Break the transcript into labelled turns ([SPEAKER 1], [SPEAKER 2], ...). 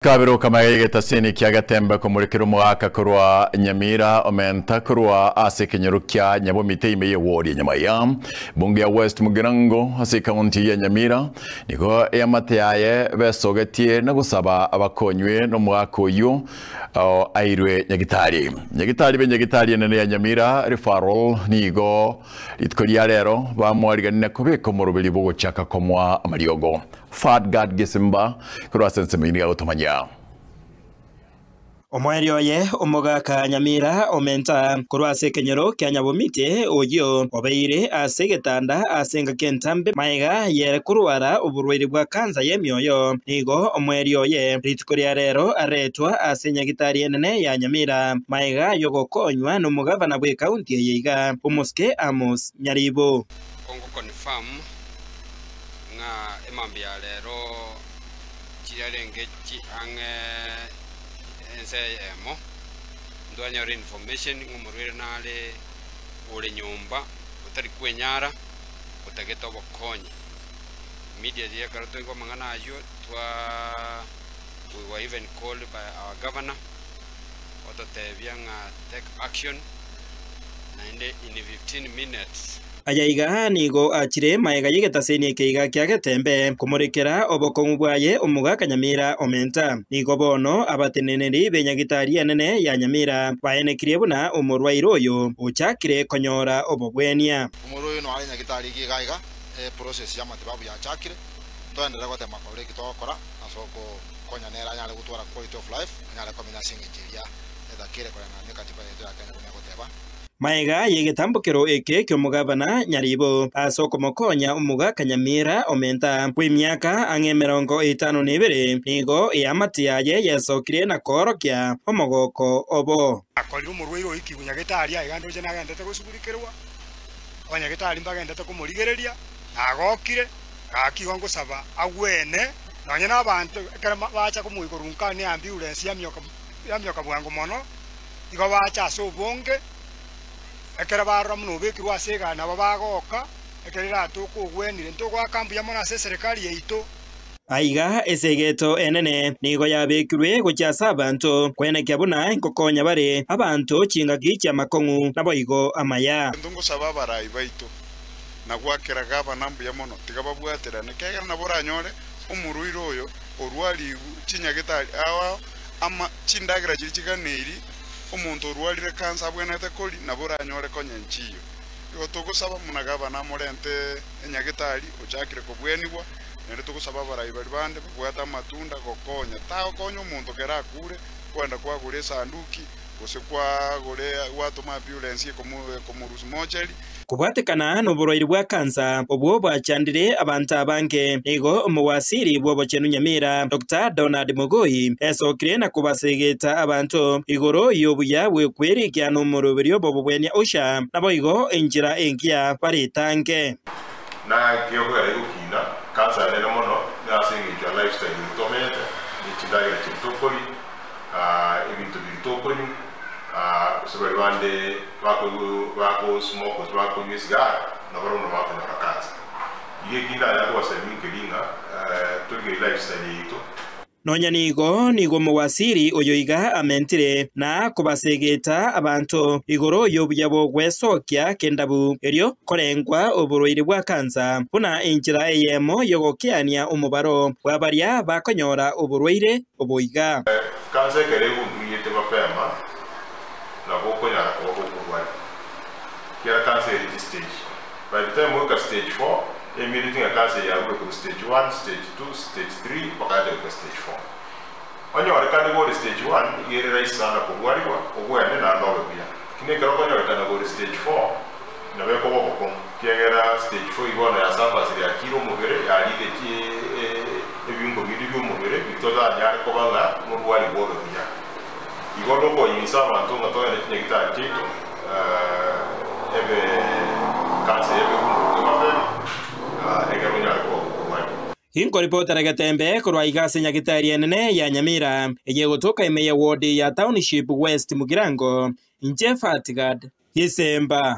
[SPEAKER 1] Kabiro kama tasini kia gatembe kumurikira mwaka kurwa Nyamira omenta kurwa ase kinyerukia nyabo miteime ye wodi nyamaya bunge ya West Mugirango ase county ya Nyamira niko yamateaye besogetie na gusaba abakonywe no mwaka uyu airwe nyagitari benyagitari nene ya Nyamira referral nigo litkoria rero bamwariganira kubiko mu rubiri bwo chaka komwa amariogo Fadgad Gisimba kurwa sensemini automanya
[SPEAKER 2] Omweri oye omogaka Nyamira omenta kurwa ase kenyero kia nyabomite oyo obeire ase getanda asenga kentambe maiga yere kurwara uburwaire bwa kanza y'emyoyo nigo omweri oye ritikoria rero aretwa ase nyagitari enene ya Nyamira maiga yogokonywa n'omugavana bwe county yeiga Umuske Amos Nyaribo
[SPEAKER 3] kongo confirm nga emambia rero chiarengechi ange emo ndwanya information ngumurwire nale ule nyumba utari kwenyara utageta bokonyi media dia karoto ngo mangana ayo we were even called by our governor ototebyanga take action and in 15 minutes
[SPEAKER 2] ayaiga nigo achire maiga yegetaseni keiga kia getembe kumurekera obokongu bwaye omugaka Nyamira omenta nigo bono abateneneri benyagitari enene ya Nyamira baenekirie buna omurwaire oyo uchakire konyora obogwenia
[SPEAKER 4] omurwaire no ari nyagitari gigaiga process ya matibabu ya chakire twendera gotema kore kitokora asoko konya nera nyale gutwara quality of life nyale komina singejiria edakire kore na nekatiba yetu ya Kenya goteba
[SPEAKER 2] maiga yegetambukiro eke kyomugavana Nyaribo asoko mokonya omugaka Nyamira omenta kw'emyaka ange 52 nigo yamatiaye yesokire na korokia omogoko obo
[SPEAKER 5] akorire omurwaire iki nyagitari agando je nagendete gusubirikirwa onyagitari mbagendete kumurigereria agokire akigo ngusaba agwene nonye n'abantu bacha kumwigurunka ni ambulance yamyoka bwangu mono igo bacha asobonge ekera barra muno bekirwa asega na babagoka ekerira tukugwenire ntugwa kambu ya mona serikali yeito
[SPEAKER 2] aiga esegeto enene nigo yabekirwe guchasa abantu kwenekia buna nkokonya bare abantu chingaki kya makongu nabo igo amaya
[SPEAKER 4] ndungu saba barayi baito na gwakera gaba nambu ya mono tigababwatira nekegera na boranyore umuruiro oyo orwali chinyagitari awa ama chindagira chirichiganeri umuntu orwalire kansa abwenete koli naboranyore konyenchiyo igo tugusaba munagaba namorente enyagitari uchakire kubwenibwa nere tugusaba barayi bari bande bwata matunda gokonya taho konyo umuntu kera kure kwenda kwagure sanduki kusikwa gore watu ambulance komuruzi mocheri
[SPEAKER 2] kubwatekana n'oburwaire bwa kansa obwo bwachandire abantu abange nigo omuwasiri bwo bochenu Nyamira Dr. Donald Mugoyi esokire na kubasegeta abantu igoro yobuya bwe kwerikia no murubiri obobwenya osha nabo igo enjira engia paritange
[SPEAKER 6] na kiogere ukina kansa nene mono nasingi ya lifestyle tomete ni chindagire chitokoli ibintu bitokoli sobre bande wako smokers wako cigar na baro no wako na kansa ye kinda ya kwa semi kelinga tuge lifestyle ito
[SPEAKER 2] nonya nigo muwasiri oyoiga amentire na kubasegeta abantu igoro yobuya bogwesokia kendabu erio korengwa oburwaire bwa kansa buna enjira eyemo yogokiania omubaro bwabaria bakonyora oburwaire oboiga
[SPEAKER 6] kansa kerebu nduyete mapema na bokonya kwa kurwari kia kansa ya stage by the time we got stage 4 immediately a cancer ya go to stage 1 stage 2 stage 3 pakade ko stage 4 onyo arkane go stage 1 yere rais sana kurwari kwa ogwene na ndobe pia kine kero konyo arkane go stage 4 na be ko boko kiagera stage 4 ibona ya samba siri ya kilo mugere ya lide ki ebingo bidibyo mugere bitoza ya ko banga murwari go pia igolo ko imisaba ntonga to ya nyegita kito ebe kansa ebe
[SPEAKER 2] Hinko ripota gatembe kurwa igase nyagitari enene ya Nyamira eyegotoka emeya ward ya Township West Mugirango Fadgad Gisimba